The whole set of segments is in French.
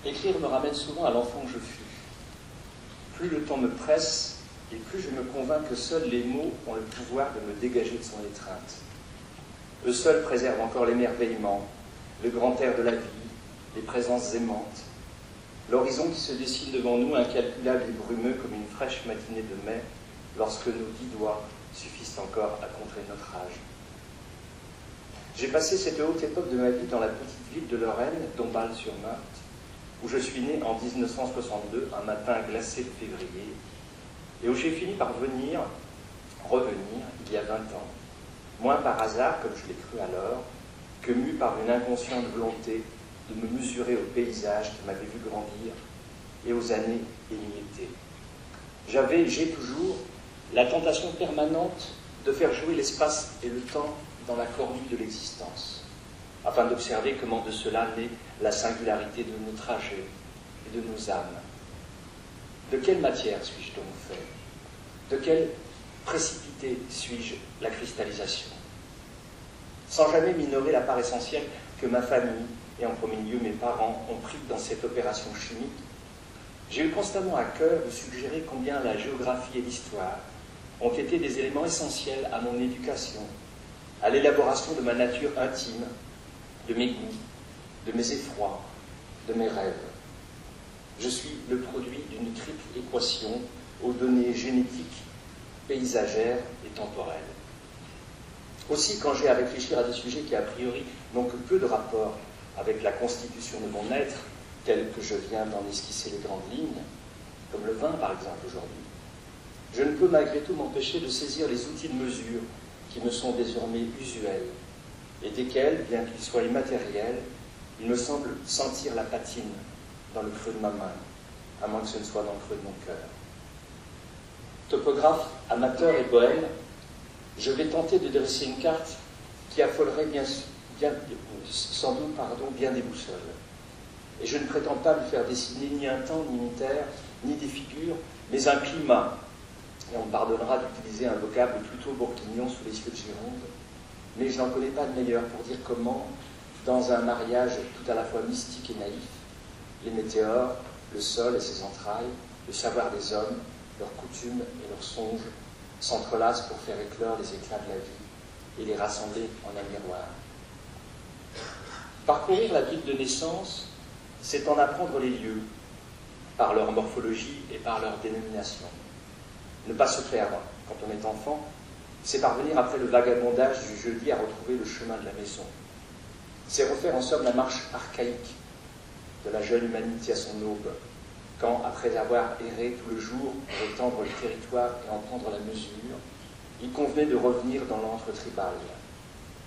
Écrire me ramène souvent à l'enfant que je fus. Plus le temps me presse, et plus je me convainc que seuls les mots ont le pouvoir de me dégager de son étreinte. Eux seuls préservent encore l'émerveillement, le grand air de la vie, les présences aimantes, l'horizon qui se dessine devant nous, incalculable et brumeux comme une fraîche matinée de mai, lorsque nos 10 doigts suffisent encore à contrer notre âge. J'ai passé cette haute époque de ma vie dans la petite ville de Lorraine, Dombasle-sur-Meurthe, où je suis né en 1962, un matin glacé de février, et où j'ai fini par revenir, il y a 20 ans, moins par hasard, comme je l'ai cru alors, que mu par une inconsciente volonté de me mesurer au paysage qui m'avait vu grandir et aux années émiettées. J'ai toujours la tentation permanente de faire jouer l'espace et le temps dans la cornue de l'existence, afin d'observer comment de cela naît la singularité de nos trajets et de nos âmes. De quelle matière suis-je donc fait? De quelle précipité suis-je la cristallisation? Sans jamais minorer la part essentielle que ma famille, et en premier lieu mes parents, ont pris dans cette opération chimique, j'ai eu constamment à cœur de suggérer combien la géographie et l'histoire ont été des éléments essentiels à mon éducation, à l'élaboration de ma nature intime, de mes goûts, de mes effrois, de mes rêves. Je suis le produit d'une triple équation aux données génétiques, paysagères et temporelles. Aussi, quand j'ai à réfléchir à des sujets qui, a priori, n'ont que peu de rapport avec la constitution de mon être, tel que je viens d'en esquisser les grandes lignes, comme le vin, par exemple, aujourd'hui, je ne peux malgré tout m'empêcher de saisir les outils de mesure qui me sont désormais usuels, et desquels, bien qu'ils soient immatériels, il me semble sentir la patine dans le creux de ma main, à moins que ce ne soit dans le creux de mon cœur. Topographe, amateur et bohème, je vais tenter de dresser une carte qui affolerait sans doute bien des boussoles. Et je ne prétends pas lui faire dessiner ni un temps, ni une terre, ni des figures, mais un climat. Et on me pardonnera d'utiliser un vocable plutôt bourguignon sous les cieux de Gironde, mais je n'en connais pas de meilleur pour dire comment, dans un mariage tout à la fois mystique et naïf, les météores, le sol et ses entrailles, le savoir des hommes, leurs coutumes et leurs songes s'entrelacent pour faire éclore les éclats de la vie et les rassembler en un miroir. Parcourir la ville de naissance, c'est en apprendre les lieux, par leur morphologie et par leur dénomination. Ne pas se perdre quand on est enfant, c'est parvenir après le vagabondage du jeudi à retrouver le chemin de la maison. C'est refaire en somme la marche archaïque de la jeune humanité à son aube, quand, après avoir erré tout le jour pour étendre le territoire et en prendre la mesure, il convenait de revenir dans l'antre tribal.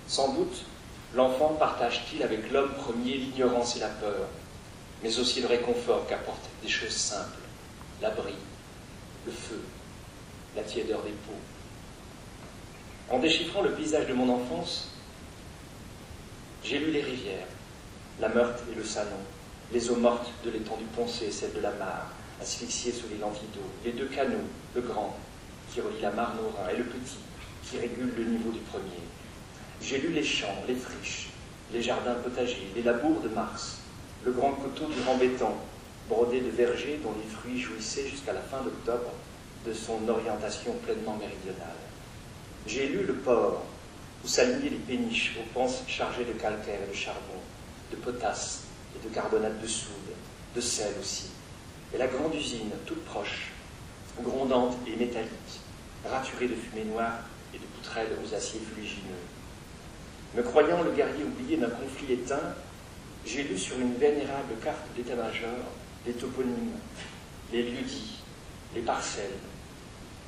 Sans doute, l'enfant partage-t-il avec l'homme premier l'ignorance et la peur, mais aussi le réconfort qu'apportent des choses simples, l'abri, le feu, la tiédeur des peaux. En déchiffrant le paysage de mon enfance, j'ai lu les rivières, la Meurthe et le Salon, les eaux mortes de l'étang du Poncé et celle de la Mare, asphyxiées sous les lentilles d'eau, les deux canaux, le grand, qui relie la Marne au Rhin, et le petit, qui régule le niveau du premier. J'ai lu les champs, les friches, les jardins potagers, les labours de Mars, le grand coteau du Rambétan, brodé de vergers dont les fruits jouissaient jusqu'à la fin d'octobre de son orientation pleinement méridionale. J'ai lu le port, où s'alignaient les péniches aux panses chargées de calcaire et de charbon, de potasse et de carbonate de soude, de sel aussi, et la grande usine, toute proche, grondante et métallique, raturée de fumée noire et de poutrelles aux aciers fuligineux. Me croyant le guerrier oublié d'un conflit éteint, j'ai lu sur une vénérable carte d'état-major les toponymes, les lieux-dits, les parcelles,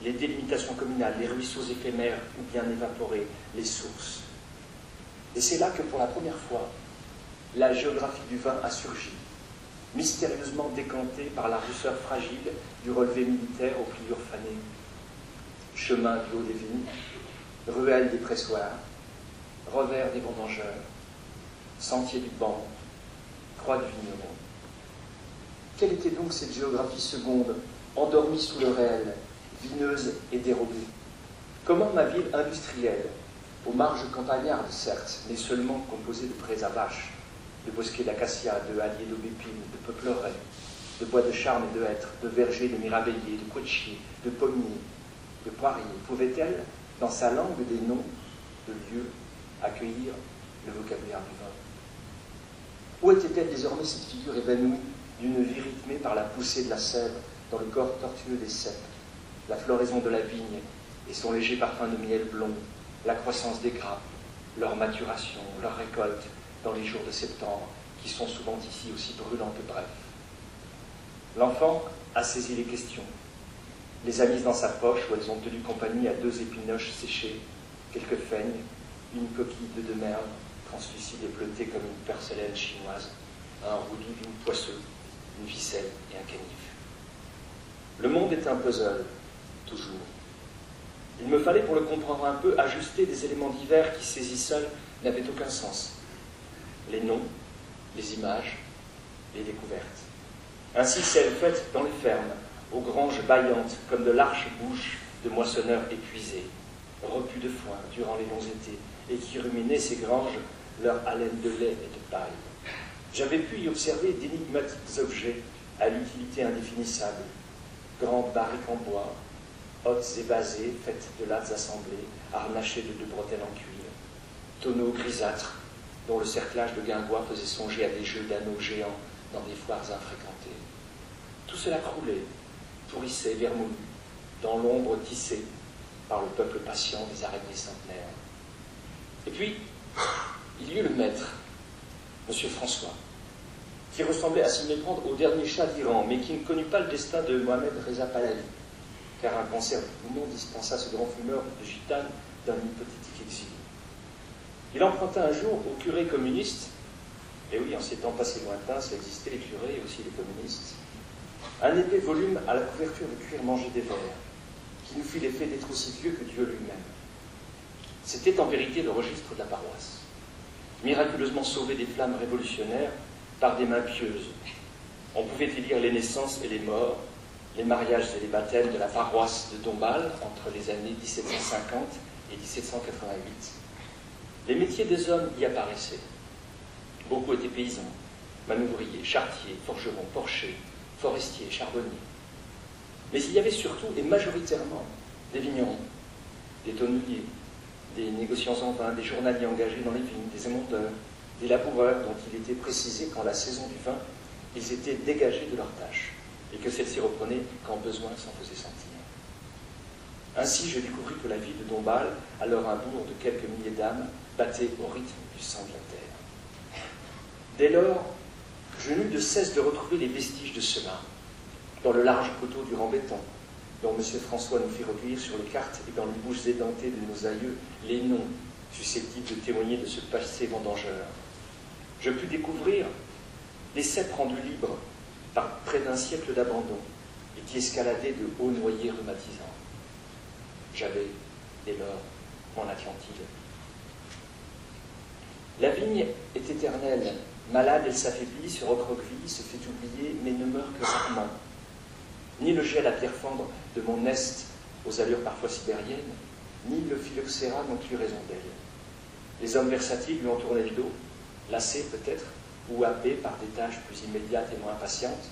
les délimitations communales, les ruisseaux éphémères ou bien évaporés, les sources. Et c'est là que pour la première fois, la géographie du vin a surgi, mystérieusement décantée par la rousseur fragile du relevé militaire aux pliures fanées. Chemin du haut des vignes, ruelles des pressoirs, revers des vendangeurs, sentier du banc, croix du vigneron. Quelle était donc cette géographie seconde, endormie sous le réel, vineuse et dérobée? Comment ma ville industrielle, aux marges campagnardes certes, mais seulement composée de prés à vaches, de bosquets d'acacia, de halliers d'aubépine, de peupleraies, de bois de charme et de hêtres, de vergers, de mirabelliers, de cochiers, de pommiers, de poiriers, pouvait-elle, dans sa langue des noms de lieux, accueillir le vocabulaire du vin? Où était-elle désormais cette figure évanouie d'une vie rythmée par la poussée de la sève dans le corps tortueux des cèpes, la floraison de la vigne et son léger parfum de miel blond, la croissance des grappes, leur maturation, leur récolte dans les jours de septembre, qui sont souvent ici aussi brûlants que brefs? L'enfant a saisi les questions, les a mises dans sa poche où elles ont tenu compagnie à 2 épinoches séchées, quelques feignes, une coquille de merle, translucide et bleutée comme une porcelaine chinoise, un roulis d'une poisseuse, une ficelle et un canif. Le monde est un puzzle, toujours. Il me fallait, pour le comprendre un peu, ajuster des éléments divers qui, saisis seuls, n'avaient aucun sens. Les noms, les images, les découvertes. Ainsi, celles faites dans les fermes, aux granges bâillantes, comme de larges bouches de moissonneurs épuisés, repus de foin durant les longs étés, et qui ruminaient ces granges, leur haleine de lait et de paille. J'avais pu y observer d'énigmatiques objets à l'utilité indéfinissable, grandes barriques en bois, hautes et basées, faites de lattes assemblées, harnachées de 2 bretelles en cuir, tonneaux grisâtres, dont le cerclage de guingois faisait songer à des jeux d'anneaux géants dans des foires infréquentées. Tout cela croulait, pourrissait, vermoulu, dans l'ombre tissée par le peuple patient des araignées centenaires. Et puis, il y eut le maître, M. François, qui ressemblait à s'y méprendre au dernier chat d'Iran, mais qui ne connut pas le destin de Mohamed Reza Pahlavi, car un cancer du poumon dispensa ce grand fumeur de gitane d'un hypothétique exil. Il emprunta un jour au curé communiste, et oui, en ces temps pas si lointains, ça existait, les curés et aussi les communistes, un épais volume à la couverture de cuir mangé des vers, qui nous fit l'effet d'être aussi vieux que Dieu lui-même. C'était en vérité le registre de la paroisse, miraculeusement sauvé des flammes révolutionnaires par des mains pieuses. On pouvait y lire les naissances et les morts, les mariages et les baptêmes de la paroisse de Dombasle entre les années 1750 et 1788. Les métiers des hommes y apparaissaient. Beaucoup étaient paysans, manouvriers, charretiers, forgerons, porchers, forestiers, charbonniers. Mais il y avait surtout et majoritairement des vignerons, des tonneliers, des négociants en vin, des journaliers engagés dans les vignes, des émonteurs, des laboureurs dont il était précisé qu'en la saison du vin, ils étaient dégagés de leurs tâches et que celles-ci reprenaient quand besoin s'en faisait sentir. Ainsi, je découvris que la ville de Dombasle, alors un bourg de quelques milliers d'âmes, battait au rythme du sang de la terre. Dès lors, je n'eus de cesse de retrouver les vestiges de cela dans le large coteau du Rambétan, dont M. François nous fit recueillir sur les cartes et dans les bouches édentées de nos aïeux les noms susceptibles de témoigner de ce passé vendangeur. Je pus découvrir des cèpes rendus libres par près d'un siècle d'abandon et qui escaladaient de hauts noyers rhumatisants. J'avais, dès lors, mon Atlantide. La vigne est éternelle. Malade, elle s'affaiblit, se recroqueville, se fait oublier, mais ne meurt que rarement. Ni le gel à pierre fendre de mon est, aux allures parfois sibériennes, ni le phylloxéra n'ont eu raison d'elle. Les hommes versatiles lui ont tourné le dos, lassés peut-être, ou happés par des tâches plus immédiates et moins impatientes.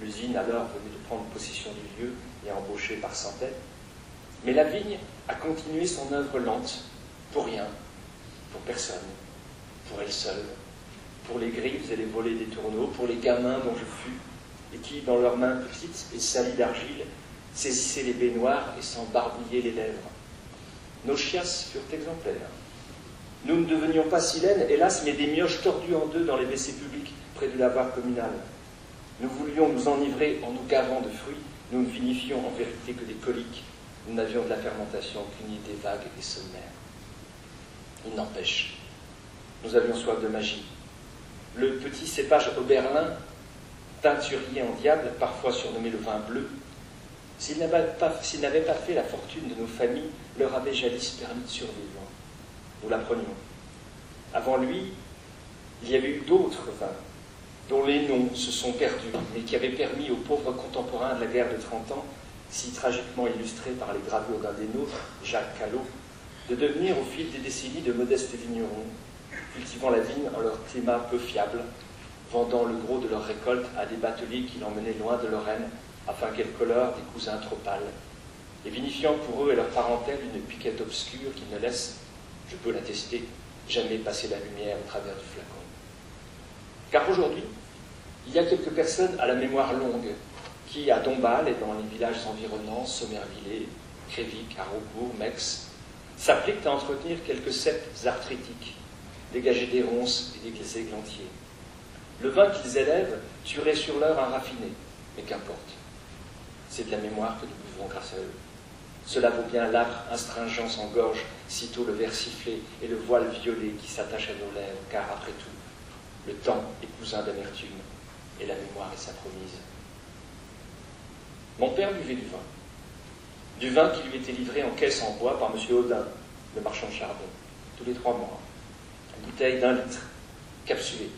L'usine alors venait de prendre possession du lieu et embauchée par centaines. Mais la vigne a continué son œuvre lente, pour rien, pour personne, pour elle seule, pour les griffes et les volets des tourneaux, pour les gamins dont je fus, et qui, dans leurs mains petites et salies d'argile, saisissaient les baignoires et s'en barbouillaient les lèvres. Nos chiasses furent exemplaires. Nous ne devenions pas silènes, hélas, mais des mioches tordues en deux dans les WC publics près du lavoir communal. Nous voulions nous enivrer en nous gavant de fruits, nous ne finifions en vérité que des coliques. Nous n'avions de la fermentation qu'une idée vague et sommaire. Il n'empêche, nous avions soif de magie. Le petit cépage Oberlin, teinturier en diable, parfois surnommé le vin bleu, s'il n'avait pas fait la fortune de nos familles, leur avait jadis permis de survivre. Nous l'apprenions. Avant lui, il y avait eu d'autres vins, dont les noms se sont perdus, mais qui avaient permis aux pauvres contemporains de la guerre de 30 ans, si tragiquement illustrés par les gravures d'un des nôtres, Jacques Callot, de devenir au fil des décennies de modestes vignerons, cultivant la vigne en leur climat peu fiable, vendant le gros de leur récolte à des bateliers qui l'emmenaient loin de Lorraine afin qu'elle colore des cousins trop pâles, et vinifiant pour eux et leur parentèle une piquette obscure qui ne laisse, je peux l'attester, jamais passer la lumière au travers du flacon. Car aujourd'hui, il y a quelques personnes à la mémoire longue qui, à Dombasle et dans les villages environnants, Sommervillers, Crévic, Haraucourt, Mex, s'appliquent à entretenir quelques ceps arthritiques, dégager des ronces et des églantiers. Le vin qu'ils élèvent tuerait sur l'heure un raffiné, mais qu'importe. C'est de la mémoire que nous buvons grâce à eux. Cela vaut bien l'âpre astringence en gorge, sitôt le verre sifflé et le voile violet qui s'attache à nos lèvres, car après tout, le temps est cousin d'amertume et la mémoire est sa promise. Mon père buvait du vin qui lui était livré en caisse en bois par M. Audin, le marchand de charbon, tous les 3 mois. Une bouteille d'1 litre, capsulée.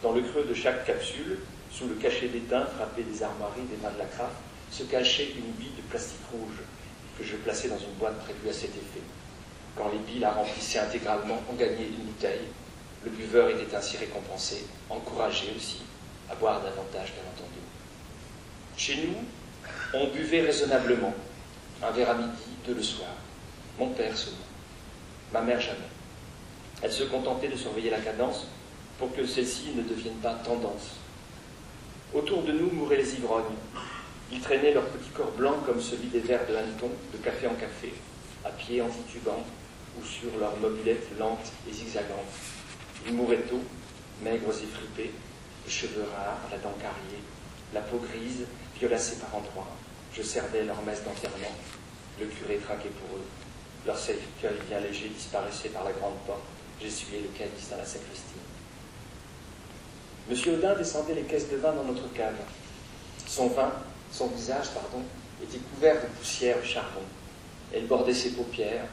Dans le creux de chaque capsule, sous le cachet d'étain frappé des armoiries des vins de la Craft, se cachait une bille de plastique rouge que je plaçais dans une boîte prévue à cet effet. Quand les billes la remplissaient intégralement, on gagnait une bouteille. Le buveur était ainsi récompensé, encouragé aussi à boire davantage, bien entendu. Chez nous, on buvait raisonnablement, un verre à midi, 2 le soir. Mon père seulement, ma mère jamais. Elle se contentait de surveiller la cadence pour que celle-ci ne devienne pas tendance. Autour de nous mouraient les ivrognes. Ils traînaient leurs petits corps blancs comme celui des verres de hanneton, de café en café, à pied en titubant ou sur leurs mobylettes lentes et zigzagantes. Ils mouraient tôt, maigres et fripés, les cheveux rares, la dent carriée, la peau grise, violacée par endroits. Je servais leur messe d'enterrement. Le curé trinquait pour eux. Leur cercueil bien léger disparaissait par la grande porte. J'essuyais le calice dans la sacristie. Monsieur Audin descendait les caisses de vin dans notre cave. Son visage, était couvert de poussière de charbon. Elle bordait ses paupières,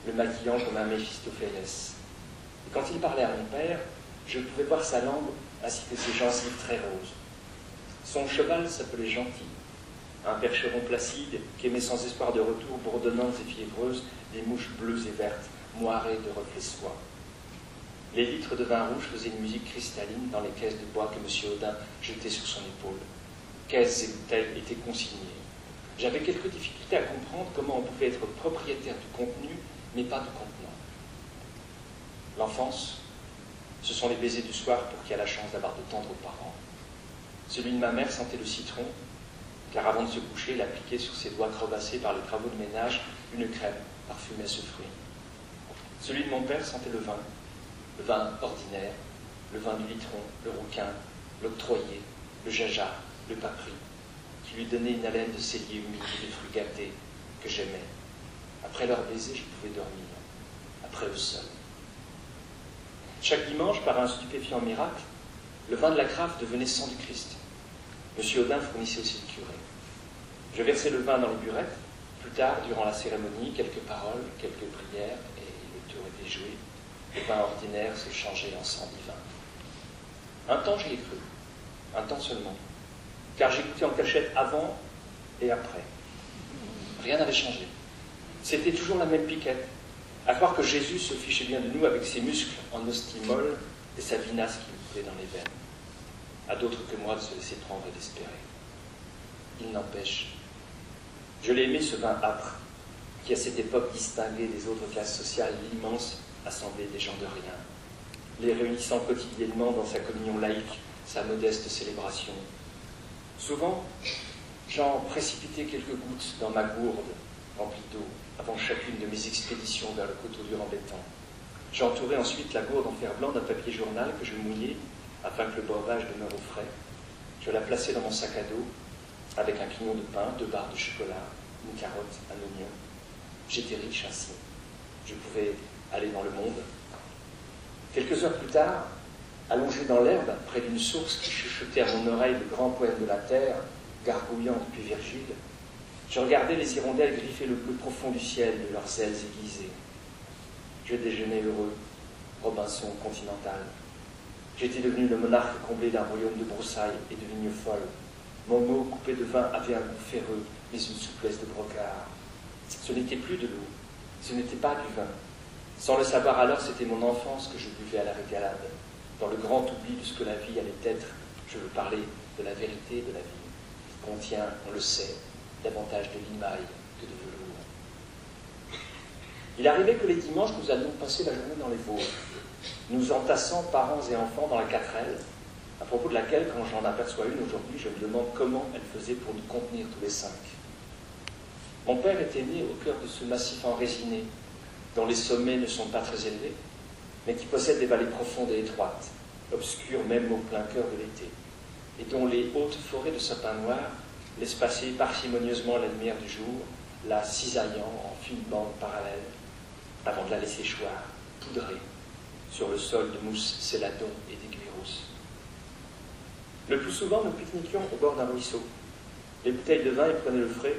le maquillant comme un Méphistophélès. Et quand il parlait à mon père, je pouvais voir sa langue ainsi que ses gencives très roses. Son cheval s'appelait Gentil, un percheron placide qui aimait sans espoir de retour, bourdonnantes et fiévreuses, des mouches bleues et vertes, moirées de reflets soie. Les litres de vin rouge faisaient une musique cristalline dans les caisses de bois que M. Audin jetait sur son épaule. Caisses et bouteilles étaient consignées. J'avais quelques difficultés à comprendre comment on pouvait être propriétaire du contenu, mais pas du contenant. L'enfance, ce sont les baisers du soir pour qui a la chance d'avoir de tendres parents. Celui de ma mère sentait le citron, car avant de se coucher, elle appliquait sur ses doigts crevassés par les travaux de ménage une crème parfumée à ce fruit. Celui de mon père sentait le vin ordinaire, le vin du litron, le rouquin, l'octroyé, le jaja, le papri, qui lui donnait une haleine de cellier humide et de fruits gâtés que j'aimais. Après leur baiser, je pouvais dormir, après eux seuls. Chaque dimanche, par un stupéfiant miracle, le vin de la Craft devenait sang du Christ. M. Audin fournissait aussi le curé. Je versais le vin dans les burettes. Plus tard, durant la cérémonie, quelques paroles, quelques prières, et le tour était joué. Le vin ordinaire se changeait en sang divin. Un temps, j'y ai cru. Un temps seulement. Car j'ai goûté en cachette avant et après. Rien n'avait changé. C'était toujours la même piquette. À croire que Jésus se fichait bien de nous avec ses muscles en hostie molle et sa vinasse qui lui coulait dans les veines. À d'autres que moi de se laisser prendre et d'espérer. Il n'empêche, je l'ai aimé ce vin âpre, qui à cette époque distinguait des autres classes sociales l'immense assemblée des gens de rien, les réunissant quotidiennement dans sa communion laïque, sa modeste célébration. Souvent, j'en précipitais quelques gouttes dans ma gourde remplie d'eau, avant chacune de mes expéditions vers le coteau dur embêtant. J'entourais ensuite la gourde en fer blanc d'un papier journal que je mouillais afin que le breuvage demeure au frais. Je la plaçais dans mon sac à dos avec un quignon de pain, 2 barres de chocolat, une carotte, un oignon. J'étais riche ainsi. Je pouvais aller dans le monde. Quelques heures plus tard, allongé dans l'herbe, près d'une source qui chuchotait à mon oreille le grand poème de la terre, gargouillant depuis Virgile, je regardais les hirondelles griffer le bleu profond du ciel de leurs ailes aiguisées. Je déjeunais heureux, Robinson continental. J'étais devenu le monarque comblé d'un royaume de broussailles et de vignes folles. Mon mot coupé de vin avait un goût ferreux, mais une souplesse de brocart. Ce n'était plus de l'eau, ce n'était pas du vin, Sans le savoir alors, c'était mon enfance que je buvais à la régalade, dans le grand oubli de ce que la vie allait être. Je veux parler de la vérité de la vie, qui contient, on le sait, davantage de limaille que de velours. Il arrivait que les dimanches, nous allions passer la journée dans les Vosges, nous entassant parents et enfants dans la 4L, à propos de laquelle, quand j'en aperçois une aujourd'hui, je me demande comment elle faisait pour nous contenir tous les 5. Mon père était né au cœur de ce massif enraisiné, dont les sommets ne sont pas très élevés, mais qui possède des vallées profondes et étroites, obscures même au plein cœur de l'été, et dont les hautes forêts de sapins noirs laissent passer parcimonieusement la lumière du jour, la cisaillant en fines bandes parallèles, avant de la laisser choir, poudrée, sur le sol de mousse céladon et d'aiguilles rousses. Le plus souvent, nous pique-niquions au bord d'un ruisseau. Les bouteilles de vin y prenaient le frais,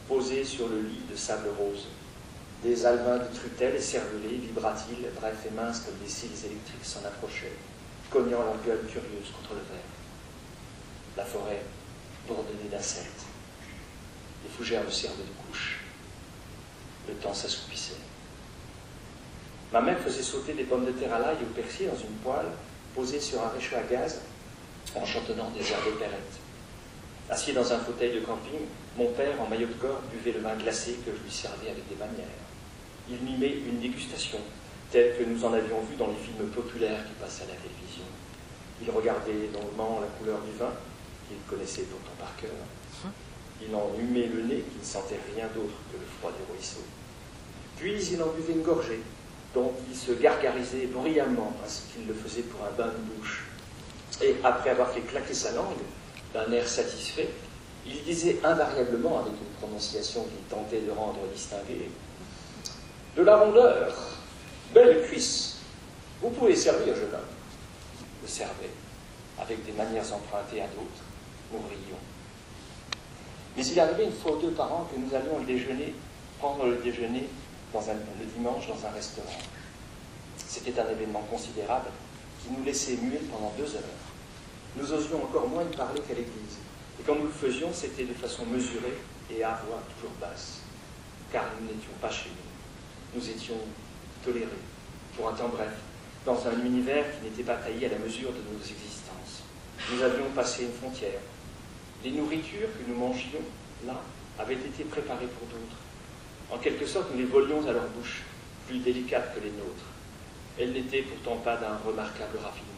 posées sur le lit de sable rose. Des alevins de trutelles et cervelés, vibratiles, brefs et minces comme des cils électriques s'en approchaient, cognant leur gueule curieuse contre le verre. La forêt bourdonnait d'insectes. Les fougères me servaient de couche. Le temps s'assoupissait. Ma mère faisait sauter des pommes de terre à l'ail et au persil dans une poêle posée sur un réchaud à gaz en chantonnant des airs d'opérette. Assis dans un fauteuil de camping, mon père, en maillot de corps, buvait le vin glacé que je lui servais avec des manières. Il mimait une dégustation, telle que nous en avions vu dans les films populaires qui passaient à la télévision. Il regardait longuement la couleur du vin, qu'il connaissait pourtant par cœur. Il en humait le nez, qui ne sentait rien d'autre que le froid du ruisseau. Puis il en buvait une gorgée, dont il se gargarisait bruyamment, ainsi qu'il le faisait pour un bain de bouche. Et après avoir fait claquer sa langue, d'un air satisfait, il disait invariablement, avec une prononciation qu'il tentait de rendre distinguée, « De la rondeur, belle cuisse, vous pouvez servir, jeune homme. » Le servait, avec des manières empruntées à d'autres, nous rions. Mais il arrivait une fois ou deux par an que nous allions prendre le déjeuner le dimanche dans un restaurant. C'était un événement considérable qui nous laissait muets pendant 2 heures. Nous osions encore moins y parler qu'à l'église. Et quand nous le faisions, c'était de façon mesurée et à voix toujours basse. Car nous n'étions pas chez nous. Nous étions tolérés, pour un temps bref, dans un univers qui n'était pas taillé à la mesure de nos existences. Nous avions passé une frontière. Les nourritures que nous mangions, là, avaient été préparées pour d'autres. En quelque sorte, nous les volions à leur bouche, plus délicates que les nôtres. Elles n'étaient pourtant pas d'un remarquable raffinement.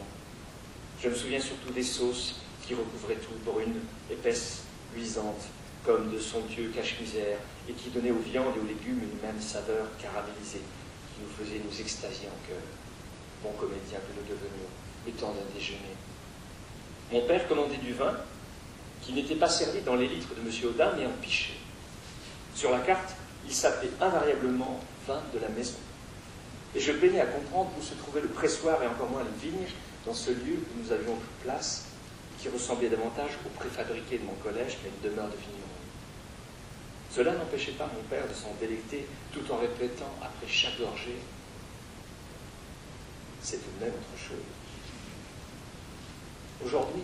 Je me souviens surtout des sauces qui recouvraient tout, brunes, épaisses, luisantes, comme de somptueux cache-misère, et qui donnaient aux viandes et aux légumes une même saveur caramélisée, qui nous faisait nous extasier en cœur. Bons comédiens que nous devenions, le temps d'un déjeuner. Mon père commandait du vin, qui n'était pas servi dans les litres de M. Audin, mais en pichet. Sur la carte, il s'appelait invariablement vin de la maison. Et je peinais à comprendre où se trouvait le pressoir et encore moins les vignes dans ce lieu où nous avions pris place, qui ressemblait davantage au préfabriqué de mon collège qu'à une demeure de vigneron. Cela n'empêchait pas mon père de s'en délecter tout en répétant après chaque gorgée « c'est tout de même autre chose ». Aujourd'hui,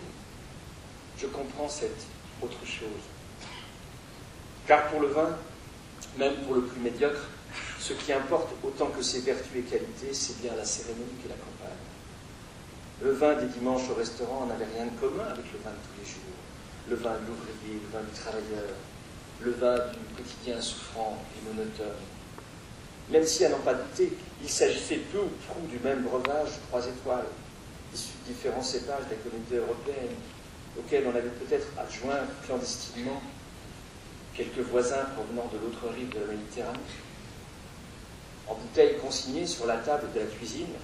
je comprends cette autre chose. Car pour le vin, même pour le plus médiocre, ce qui importe autant que ses vertus et qualités, c'est bien la cérémonie qui l'accompagne. Le vin des dimanches au restaurant n'avait rien de commun avec le vin de tous les jours. Le vin de l'ouvrier, le vin du travailleur, le vin du quotidien souffrant et monotone. Même si, à n'en pas douter, il s'agissait peu ou prou du même breuvage 3 étoiles, issu de différents cépages de la communauté européenne, auquel on avait peut-être adjoint clandestinement quelques voisins provenant de l'autre rive de la Méditerranée. En bouteilles consignées sur la table de la cuisine,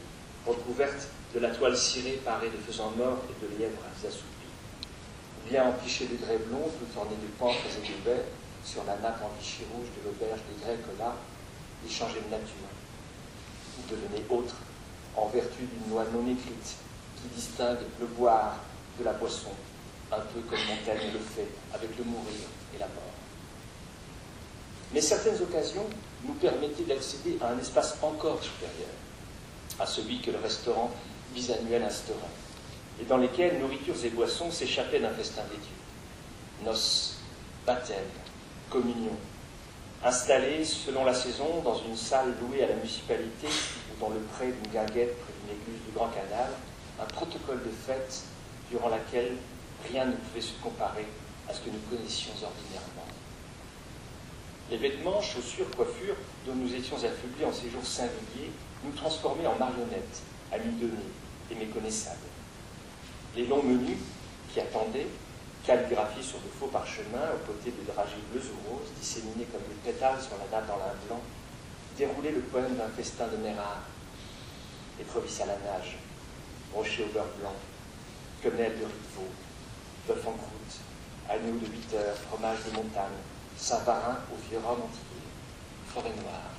recouverte de la toile cirée parée de faisans morts et de lièvres assoupis, ou bien en piché de grès blond tout orné de pampres et de baies sur la nappe en vichy rouge de l'auberge des Grecs là, il changeait de nature. Il devenait autre en vertu d'une loi non écrite qui distingue le boire de la boisson, un peu comme Montaigne le fait avec le mourir et la mort. Mais certaines occasions nous permettaient d'accéder à un espace encore supérieur, à celui que le restaurant bisannuel instaurait, et dans lesquels nourritures et boissons s'échappaient d'un festin des dieux. Noces, baptêmes, communion, installé selon la saison dans une salle louée à la municipalité ou dans le pré d'une guinguette près d'une église du Grand Canal, un protocole de fête durant laquelle rien ne pouvait se comparer à ce que nous connaissions ordinairement. Les vêtements, chaussures, coiffures dont nous étions affublés en ces jours singuliers nous transformaient en marionnettes, amidonnées et méconnaissables. Les longs menus qui attendaient, calligraphiés sur de faux parchemins aux côtés de dragées bleues ou roses, disséminés comme des pétales sur la nappe en lin blanc, déroulaient le poème d'un festin de mer rare. Écrevisses à la nage, rochers au beurre blanc, quenelle de riz de veau, bœuf en croûte, agneau de 8 heures, fromage de montagne, Saint-Varin au vieux rhum antillais, forêt noire,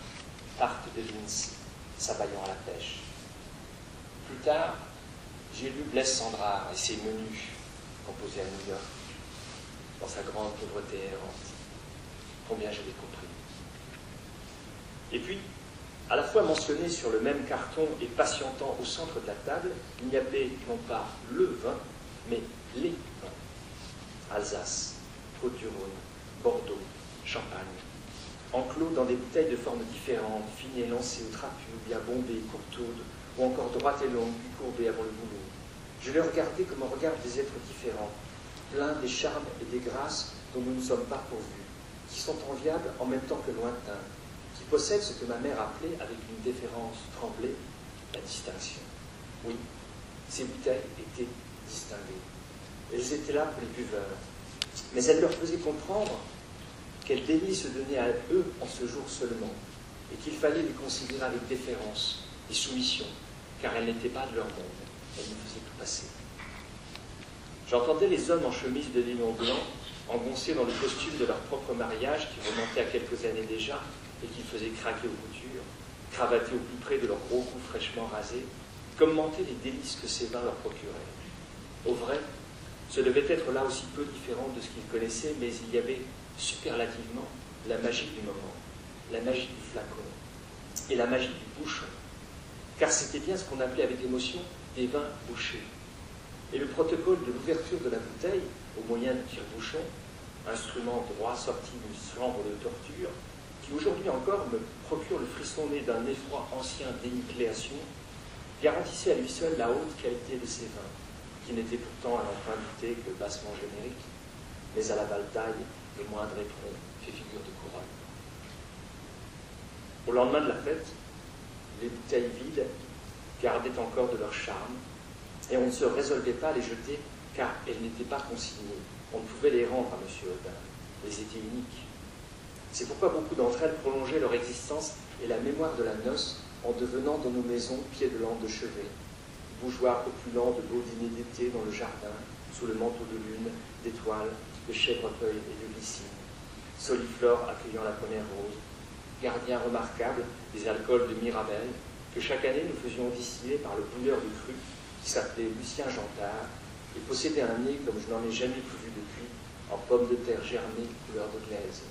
tarte de Vinci, sabayon à la pêche. Plus tard, j'ai lu Blaise Cendrars et ses menus, composés à New York, dans sa grande pauvreté errante. Combien je l'ai compris. Et puis, à la fois mentionné sur le même carton et patientant au centre de la table, il n'y avait non pas le vin, mais les vins. Alsace, Côte-du-Rhône, Bordeaux, Champagne, enclos dans des bouteilles de formes différentes, fines et lancées au trapu, bien bombées, courtaudes, ou encore droites et longues, puis courbées avant le boulot. Je les regardais comme on regarde des êtres différents, pleins des charmes et des grâces dont nous ne sommes pas pourvus, qui sont enviables en même temps que lointains, qui possèdent ce que ma mère appelait, avec une déférence tremblée, la distinction. Oui, ces bouteilles étaient distinguées. Elles étaient là pour les buveurs, mais elles leur faisaient comprendre quel délit se donnait à eux en ce jour seulement, et qu'il fallait les considérer avec déférence et soumission, car elles n'étaient pas de leur monde, elles nous faisaient tout passer. J'entendais les hommes en chemise de linon blanc, engoncés dans le costume de leur propre mariage qui remontait à quelques années déjà et qui faisait craquer aux coutures, cravatés au plus près de leurs gros coups fraîchement rasés, commenter les délices que ces vins leur procuraient. Au vrai, ce devait être là aussi peu différent de ce qu'ils connaissaient, mais il y avait superlativement la magie du moment, la magie du flacon et la magie du bouchon, car c'était bien ce qu'on appelait avec émotion des vins bouchés. Et le protocole de l'ouverture de la bouteille, au moyen du tire-bouchon, instrument droit sorti d'une chambre de torture, qui aujourd'hui encore me procure le frisson né d'un effroi ancien d'énucléation, garantissait à lui seul la haute qualité de ces vins, qui n'étaient pourtant à n'en point douter que bassement génériques, mais à la bataille, le moindre éperon fait figure de couronne. Au lendemain de la fête, les bouteilles vides gardaient encore de leur charme, et on ne se résolvait pas à les jeter car elles n'étaient pas consignées. On ne pouvait les rendre à M. Audin. Elles étaient uniques. C'est pourquoi beaucoup d'entre elles prolongeaient leur existence et la mémoire de la noce en devenant dans nos maisons pieds de lampe de chevet, bougeoirs opulents de beaux dîners d'été dans le jardin, sous le manteau de lune, d'étoiles, de chèvrefeuille et de glycine, soliflore accueillant la première rose, gardien remarquable des alcools de Mirabel, que chaque année nous faisions distiller par le bouilleur de cru qui s'appelait Lucien Jantard et possédait un nez comme je n'en ai jamais plus vu depuis, en pommes de terre germées couleur de glaise.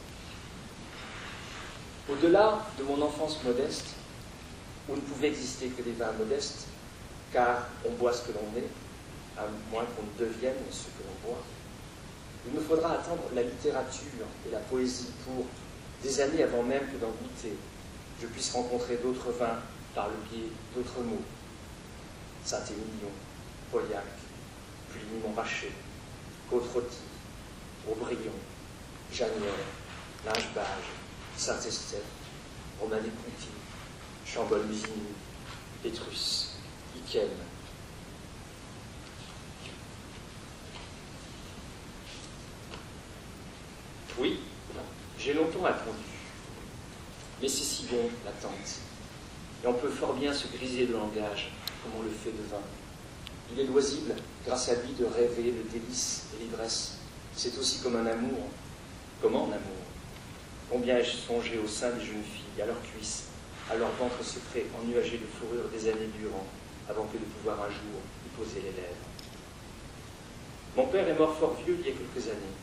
Au-delà de mon enfance modeste, où ne pouvait exister que des vins modestes, car on boit ce que l'on est, à moins qu'on ne devienne ce que l'on boit, il me faudra attendre la littérature et la poésie pour, des années avant même que d'en goûter, je puisse rencontrer d'autres vins par le biais d'autres mots. Saint-Émilion, Pauillac, Puligny-Montrachet, Côte-Rôtie, Aubryon, Janière, Lingebage, Saint-Estèphe, Romanée-Conti, Chambol-Musigny, Pétrus, Iquem. Oui, j'ai longtemps attendu. Mais c'est si bon, l'attente. Et on peut fort bien se griser le langage, comme on le fait de vin. Il est loisible, grâce à lui, de rêver le délice et l'ivresse. C'est aussi comme un amour. Comment un amour? Combien ai-je songé au sein des jeunes filles, à leurs cuisses, à leur ventre secret ennuagé de fourrure des années durant, avant que de pouvoir un jour y poser les lèvres. Mon père est mort fort vieux il y a quelques années.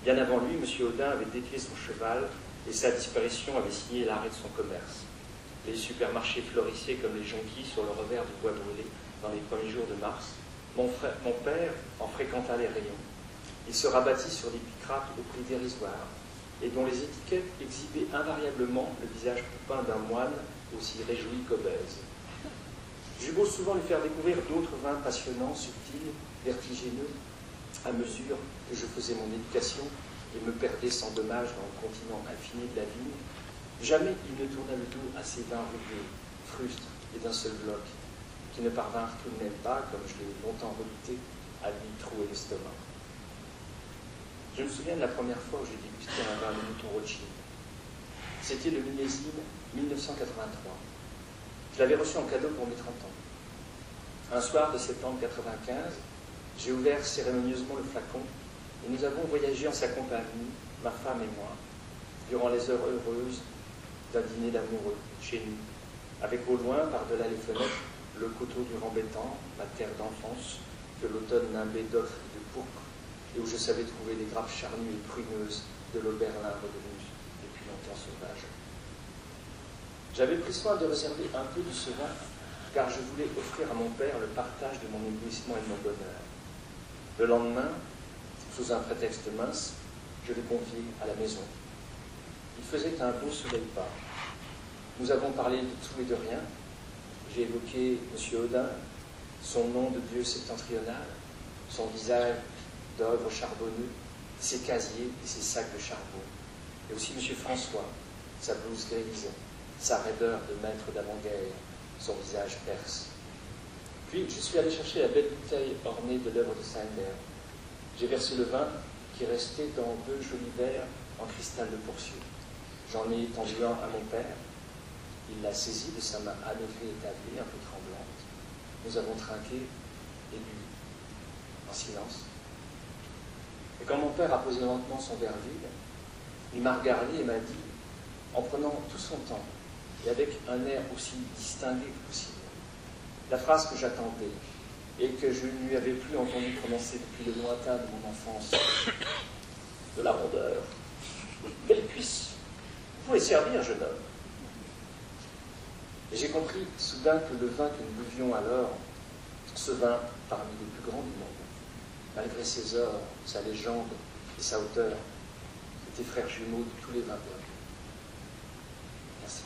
Bien avant lui, M. Audin avait déclaré son cheval et sa disparition avait signé l'arrêt de son commerce. Les supermarchés florissaient comme les jonquilles sur le revers du bois brûlé dans les premiers jours de mars. Mon père en fréquenta les rayons. Il se rabattit sur des picrates au prix dérisoire et dont les étiquettes exhibaient invariablement le visage poupin d'un moine aussi réjoui qu'obèse. J'eus beau souvent lui faire découvrir d'autres vins passionnants, subtils, vertigineux, à mesure que je faisais mon éducation et me perdais sans dommage dans le continent infini de la vigne, jamais il ne tourna le dos à ces vins rugueux, frustres et d'un seul bloc, qui ne parvinrent tout de même pas, comme je l'ai longtemps redouté, à lui trouer l'estomac. Je me souviens de la première fois où j'ai dégusté un vin de Mouton Rothschild. C'était le millésime 1983. Je l'avais reçu en cadeau pour mes 30 ans. Un soir de septembre 1995, j'ai ouvert cérémonieusement le flacon et nous avons voyagé en sa compagnie, ma femme et moi, durant les heures heureuses d'un dîner d'amoureux chez nous, avec au loin, par-delà les fenêtres, le coteau du Rambétan, ma terre d'enfance, que l'automne nimbait d'ocre et de pourpre, et où je savais trouver des grappes charnues et pruneuses de l'Oberlin revenu depuis longtemps sauvage. J'avais pris soin de réserver un peu de ce vin, car je voulais offrir à mon père le partage de mon éblouissement et de mon bonheur. Le lendemain, sous un prétexte mince, je l'ai convié à la maison. Il faisait un beau soleil pas. Nous avons parlé de tout et de rien. J'ai évoqué M. Audin, son nom de dieu septentrional, son visage d'œuvre charbonneux, ses casiers et ses sacs de charbon. Et aussi M. François, sa blouse grise, sa raideur de maître d'avant-guerre, son visage perse. Puis je suis allé chercher la belle bouteille ornée de l'œuvre de Steinberg. J'ai versé le vin qui restait dans 2 jolis verres en cristal de Pourcieux. J'en ai tendu un à mon père. Il l'a saisi de sa main amaigrée et tablée, un peu tremblante. Nous avons trinqué et bu, en silence. Et quand mon père a posé lentement son verre vide, il m'a regardé et m'a dit, en prenant tout son temps, et avec un air aussi distingué que possible, la phrase que j'attendais, et que je ne lui avais plus entendu prononcer depuis le lointain de mon enfance, de la rondeur. Belle cuisse, vous pouvez servir, jeune homme. Et j'ai compris soudain que le vin que nous buvions alors, ce vin parmi les plus grands du monde, malgré ses ors, sa légende et sa hauteur, était frère jumeau de tous les vins perdus. Merci.